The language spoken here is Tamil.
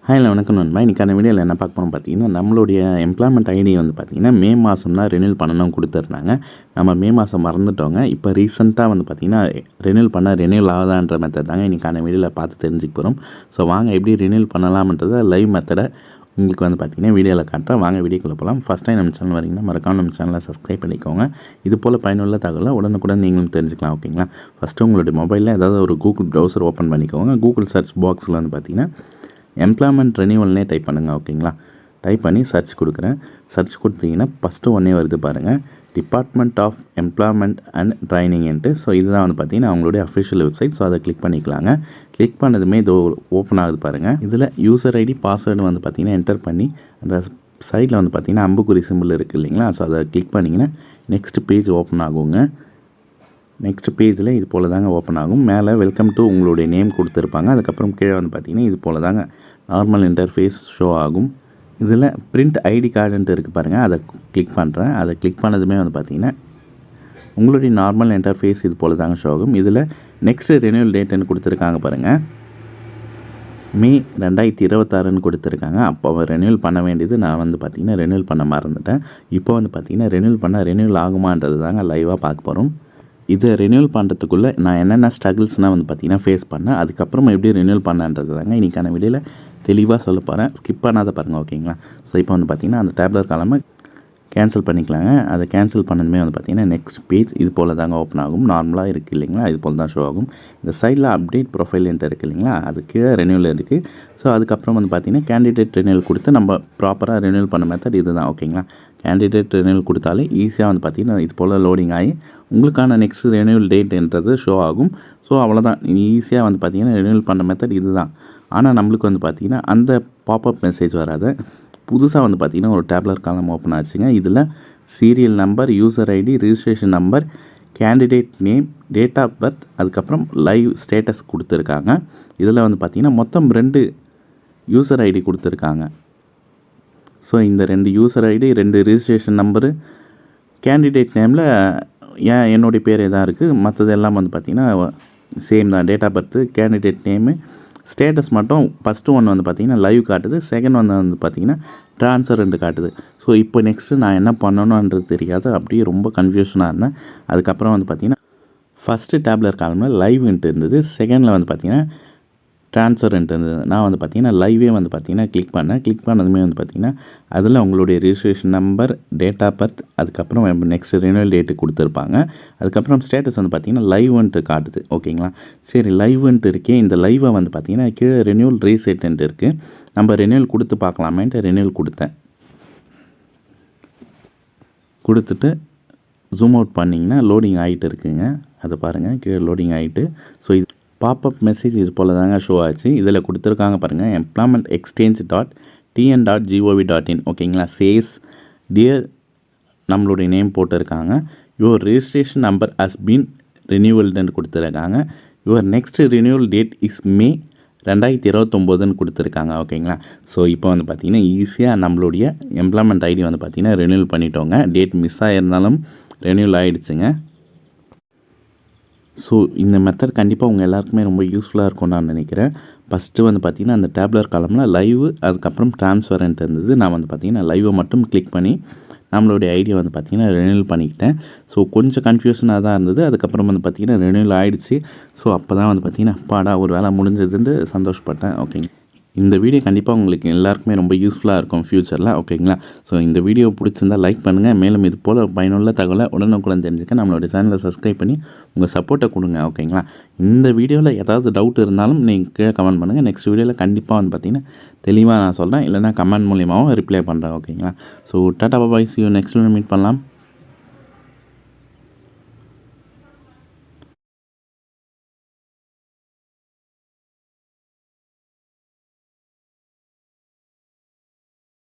ஹாய் வணக்கம் நண்பா. இன்றைக்கான வீடியோவில் என்ன பார்க்க போகிறோம் பார்த்தீங்கன்னா, நம்மளுடைய எம்ப்ளாய்மெண்ட் ஐடி வந்து பார்த்திங்கன்னா மே மாதம் தான் ரெனியூல் பண்ணணும் கொடுத்துருந்தாங்க. நம்ம மே மாதம் மறந்துட்டோங்க. இப்போ ரீசெண்டாக வந்து பார்த்திங்கன்னா ரெனியூல் ஆகுதான்ற மெத்தட் தாங்க இன்றைக்கான வீடியோவில் பார்த்து தெரிஞ்சுக்க போகிறோம். ஸோ வாங்க எப்படி ரெனியூல் பண்ணலாம்ன்றதை லைவ் மெத்தடை உங்களுக்கு வந்து பார்த்திங்கன்னா வீடியோவில் காட்டுறேன். வாங்க வீடியோக்குள்ளே போகலாம். ஃபஸ்ட் டைம் நம்ம சேனல் வரீங்கன்னா மறக்காம நம்ம சேனலை சப்ஸ்கிரைப் பண்ணிக்கோங்க. இது போல் பயனுள்ள தகவலை உடனுக்குடன் நீங்களும் தெரிஞ்சுக்கலாம். ஓகேங்களா? ஃபஸ்ட்டு உங்களுடைய மொபைலில் ஏதாவது ஒரு கூகுள் ப்ரௌசர் ஓப்பன் பண்ணிக்கோங்க. கூகுள் சர்ச் பாக்ஸில் வந்து பார்த்திங்கன்னா எம்ப்ளாய்மெண்ட் ரெனியூவல்னே டைப் பண்ணுங்கள். ஓகேங்களா? டைப் பண்ணி சர்ச் கொடுக்குறேன். சர்ச் கொடுத்தீங்கன்னா ஃபஸ்ட்டு ஒன்றே வருது பாருங்கள், டிபார்ட்மெண்ட் ஆஃப் எம்ப்ளாய்மெண்ட் அண்ட் ட்ரைனிங்ன்ட்டு. ஸோ இதுதான் வந்து பார்த்திங்கன்னா அவங்களுடைய அஃபிஷியல் வெப்சைட். ஸோ அதை கிளிக் பண்ணிக்கலாங்க. கிளிக் பண்ணதுமே இது ஓப்பன் ஆகுது பாருங்கள். இதில் யூசர் ஐடி பாஸ்வேர்டு வந்து பார்த்திங்கன்னா என்டர் பண்ணி அந்த சைடில் வந்து பார்த்திங்கன்னா அம்புக்குறி சிம்பிள் இருக்குது இல்லைங்களா? ஸோ அதை கிளிக் பண்ணிங்கன்னா நெக்ஸ்ட் பேஜ் ஓப்பன் ஆகுங்க. நெக்ஸ்ட் பேஜில் இது போல் தாங்க ஓப்பன் ஆகும். மேலே வெல்கம் டு உங்களுடைய நேம் கொடுத்துருப்பாங்க. அதுக்கப்புறம் கீழே வந்து பார்த்திங்கன்னா இது போல் தாங்க நார்மல் இன்டர்ஃபேஸ் ஷோ ஆகும். இதில் பிரிண்ட் ஐடி கார்டுன்ட்டு இருக்குது பாருங்கள், அதை கிளிக் பண்ணுறேன். அதை கிளிக் பண்ணதுமே வந்து பார்த்திங்கன்னா உங்களுடைய நார்மல் இன்டர்ஃபேஸ் இது போல் தாங்க ஷோ ஆகும். இதில் நெக்ஸ்ட் ரெனியூவல் டேட்டுன்னு கொடுத்துருக்காங்க பாருங்கள், மே 2026 கொடுத்துருக்காங்க. அப்போ ரெனியூவல் பண்ண வேண்டியது நான் வந்து பார்த்திங்கன்னா ரெனியூவல் பண்ண மறந்துட்டேன். இப்போ வந்து பார்த்திங்கன்னா ரெனியூவல் ஆகுமான்றது தாங்க லைவாக பார்க்க போகிறோம். இதை ரெனியூவல் பண்ணுறதுக்குள்ளே நான் என்னென்ன ஸ்ட்ரகிள்ஸ்னால் வந்து பார்த்திங்கன்னா ஃபேஸ் பண்ணேன். அதுக்கப்புறம் எப்படி ரெனியூவல் பண்ணன்றது தாங்க இன்றைக்கான வீடியோவில் தெளிவாக சொல்ல போகிறேன். ஸ்கிப் பண்ணாத பாருங்கள். ஓகேங்களா? ஸோ இப்போ வந்து பார்த்திங்கன்னா அந்த டேப்லெட் காலமை கேன்சல் பண்ணிக்கலாங்க. அதை கேன்சல் பண்ணதுமே வந்து பார்த்திங்கன்னா நெக்ஸ்ட் பேஜ் இது போல் தாங்க ஓப்பன் ஆகும். நார்மலாக இருக்குது இல்லைங்களா? இது போல் தான் ஷோ ஆகும். இந்த சைடில் அப்டேட் ப்ரொஃபைல்ன்ட்டு இருக்குது இல்லைங்களா? அது கீழே ரெனியூவல் இருக்குது. ஸோ அதுக்கப்புறம் வந்து பார்த்திங்கன்னா கேண்டிடேட் ரெனியூவல் கொடுத்து நம்ம ப்ராப்பராக ரெனியூவல் பண்ண மெத்தட் இது தான். ஓகேங்களா? கேண்டிடேட் ரெனியூவல் கொடுத்தாலே ஈஸியாக வந்து பார்த்திங்கன்னா இது போல் லோடிங் ஆகி உங்களுக்கான நெக்ஸ்ட் ரெனியூவல் டேட்ன்றது ஷோ ஆகும். ஸோ அவ்வளோதான், ஈஸியாக வந்து பார்த்திங்கன்னா ரெனியூவல் பண்ண மெத்தட் இது தான். ஆனால் நம்மளுக்கு வந்து பார்த்திங்கன்னா அந்த பாப்அப் மெசேஜ் வராது. புதுசாக வந்து பார்த்திங்கன்னா ஒரு டேப்லெட் காலம் ஓப்பன் ஆச்சுங்க. இதில் serial number, user ID, registration number, candidate name, date of birth, அதுக்கப்புறம் லைவ் ஸ்டேட்டஸ் கொடுத்துருக்காங்க. இதில் வந்து பார்த்திங்கன்னா மொத்தம் 2 யூசர் ஐடி கொடுத்துருக்காங்க. ஸோ இந்த 2 user ID, 2 registration number, candidate நேமில் என்னுடைய பேரே தான் இருக்குது. மற்றது எல்லாம் வந்து பார்த்திங்கன்னா சேம் தான். Date of birth, candidate name, status மட்டும் ஃபஸ்ட்டு ஒன்று வந்து பார்த்திங்கன்னா லைவ் காட்டுது, செகண்ட் ஒன்று வந்து பார்த்திங்கன்னா ட்ரான்ஸ்ஃபர் காட்டுது. ஸோ இப்போ நெக்ஸ்ட்டு நான் என்ன பண்ணணுன்றது தெரியாது, அப்படியே ரொம்ப கன்ஃபியூஷனாக இருந்தேன். அதுக்கப்புறம் வந்து பார்த்திங்கன்னா ஃபஸ்ட்டு டேப்லெட் காலமில் லைவ்ன்ட்டு இருந்தது, செகண்டில் வந்து பார்த்திங்கன்னா ட்ரான்ஸ்ஃபர்ன்ட்டு இருந்தது. நான் வந்து பார்த்திங்கன்னா லைவே வந்து பார்த்திங்கன்னா கிளிக் பண்ணதுமே வந்து பார்த்திங்கன்னா அதில் உங்களுடைய registration number, date of birth, அதுக்கப்புறம் நெக்ஸ்ட் ரெனியூவல் டேட்டு கொடுத்துருப்பாங்க. அதுக்கப்புறம் ஸ்டேட்டஸ் வந்து பார்த்திங்கன்னா லைவ்ன்ட்டு காட்டுது. ஓகேங்களா? சரி, லைவ்ன்ட்டு இருக்கே, இந்த லைவை வந்து பார்த்திங்கன்னா கீழே ரெனியூவல் ரீசெட்ன்ட்டு இருக்குது. நம்ம ரெனியூவல் கொடுத்து பார்க்கலாமேன்ட்டு ரெனியூவல் கொடுத்துட்டு ஜூம் அவுட் பண்ணிங்கன்னா லோடிங் ஆகிட்டு இருக்குங்க. அதை பாருங்கள், கீழே லோடிங் ஆகிட்டு. ஸோ இது பாப்அப் மெசேஜ் இது போல் தாங்க ஷோ ஆச்சு. இதில் கொடுத்துருக்காங்க பாருங்கள், employmentexchange.tn.gov.in. ஓகேங்களா? சேஸ் டியர் நம்மளுடைய நேம் போட்டிருக்காங்க. Your registration number has been ரெனியூவல்டுன்னு கொடுத்துருக்காங்க. Your next renewal date is May 2029 கொடுத்துருக்காங்க. ஓகேங்களா? ஸோ இப்போ வந்து பார்த்திங்கன்னா ஈஸியாக நம்மளுடைய எம்ப்ளாய்மெண்ட் ஐடி வந்து பார்த்திங்கன்னா ரெனியூவல் பண்ணிட்டோங்க. டேட் மிஸ் ஆகிருந்தாலும் ரெனியூவல் ஆகிடுச்சுங்க. ஸோ இந்த மெத்தட் கண்டிப்பாக உங்கள் எல்லாருக்குமே ரொம்ப யூஸ்ஃபுல்லாக இருக்கும்னு நான் நினைக்கிறேன். ஃபஸ்ட்டு வந்து பார்த்திங்கன்னா அந்த டேப்லெட் காலமில் லைவ், அதுக்கப்புறம் ட்ரான்ஸ்ஃபர்ன்ட்டு இருந்தது. நான் வந்து பார்த்திங்கன்னா லைவை மட்டும் கிளிக் பண்ணி நம்மளுடைய ஐடியா வந்து பார்த்திங்கன்னா ரெனியூவல் பண்ணிக்கிட்டேன். ஸோ கொஞ்சம் கன்ஃபியூஷனாக தான் இருந்தது. அதுக்கப்புறம் வந்து பார்த்திங்கன்னா ரெனியூவல் ஆகிடுச்சு. ஸோ அப்போ தான் வந்து பார்த்திங்கன்னா அப்பாடா ஒரு வேலை முடிஞ்சதுன்னு சந்தோஷப்பட்டேன். ஓகேங்க, இந்த வீடியோ கண்டிப்பாக உங்களுக்கு எல்லாருக்குமே ரொம்ப யூஸ்ஃபுல்லாக இருக்கும் ஃப்யூச்சரில். ஓகேங்களா? ஸோ இந்த வீடியோ பிடிச்சிருந்தால் லைக் பண்ணுங்கள். மேலும் இது போல் பயனுள்ள தகவலை உடனுக்குடன் தெரிஞ்சுக்க நம்மளுடைய சேனலை சப்ஸ்கிரைப் பண்ணி உங்கள் சப்போர்ட்டை கொடுங்க. ஓகேங்களா? இந்த வீடியோவில் ஏதாவது டவுட் இருந்தாலும் நீங்கள் கீழே கமெண்ட் பண்ணுங்கள். நெக்ஸ்ட் வீடியோவில் கண்டிப்பாக வந்து பார்த்திங்கன்னா தெளிவாக நான் சொல்கிறேன், இல்லைனா கமெண்ட் மூலியமாகவும் ரிப்ளை பண்ணுறேன். ஓகேங்களா? So Tata bye, see you next video meet பண்ணலாம்.